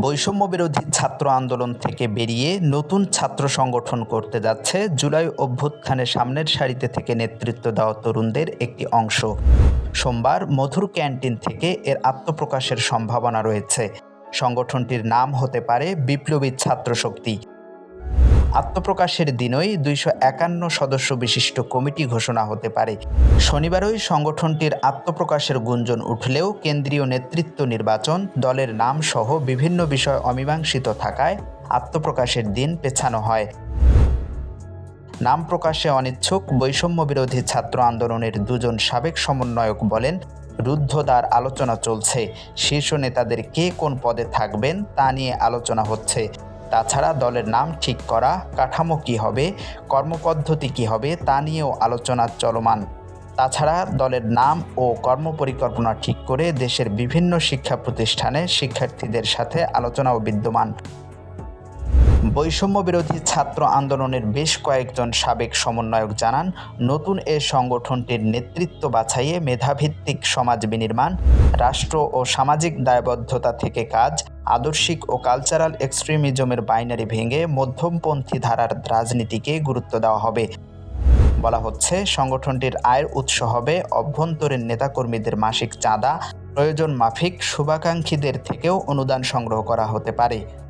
বৈষম্য বিরোধী ছাত্র আন্দোলন থেকে বেরিয়ে নতুন ছাত্র সংগঠন করতে যাচ্ছে জুলাই অভ্যুত্থানে সামনের সারিতে থেকে নেতৃত্ব দেওয়া তরুণদের একটি অংশ। সোমবার মধুর ক্যান্টিন থেকে এর আত্মপ্রকাশের সম্ভাবনা রয়েছে। সংগঠনটির নাম হতে পারে বিপ্লবী ছাত্র শক্তি। আত্মপ্রকাশের দিনই 251 সদস্য বিশিষ্ট কমিটি ঘোষণা হতে পারে। শনিবারই সংগঠনটির আত্মপ্রকাশের গুঞ্জন উঠলেও কেন্দ্রীয় নেতৃত্ব নির্বাচন, দলের নাম সহ বিভিন্ন বিষয় অমীমাংসিত থাকায় আত্মপ্রকাশের দিন পেছানো হয়। নাম প্রকাশে অনিচ্ছুক বৈষম্য বিরোধী ছাত্র আন্দোলনের দুজন সাবেক সমন্বয়ক বলেন, রুদ্ধদ্বার আলোচনা চলছে। শীর্ষ নেতাদের কে কোন পদে থাকবেন তা নিয়ে আলোচনা হচ্ছে। তাছাড়া দলের নাম ঠিক করা, কাঠামো কী হবে, কর্মপদ্ধতি কী হবে তা নিয়েও আলোচনা চলমান। তাছাড়া দলের নাম ও কর্মপরিকল্পনা ঠিক করে দেশের বিভিন্ন শিক্ষা প্রতিষ্ঠানে শিক্ষার্থীদের সাথে আলোচনাও বিদ্যমান। বৈষম্য বিরোধী ছাত্র আন্দোলনের বেশ কয়েকজন সাবেক সমন্বয়ক জানান, নতুন এ সংগঠনটির নেতৃত্ব বাছাইয়ে মেধাভিত্তিক সমাজ বিনির্মাণ, রাষ্ট্র ও সামাজিক দায়বদ্ধতা থেকে কাজ, আদর্শিক ও কালচারাল এক্সট্রিমিজমের বাইনারি ভেঙে মধ্যমপন্থী ধারার রাজনীতিকে গুরুত্ব দেওয়া হবে। বলা হচ্ছে, সংগঠনটির আয়ের উৎস হবে অভ্যন্তরীণ নেতাকর্মীদের মাসিক চাঁদা, প্রয়োজন মাফিক শুভাকাঙ্ক্ষীদের থেকেও অনুদান সংগ্রহ করা হতে পারে।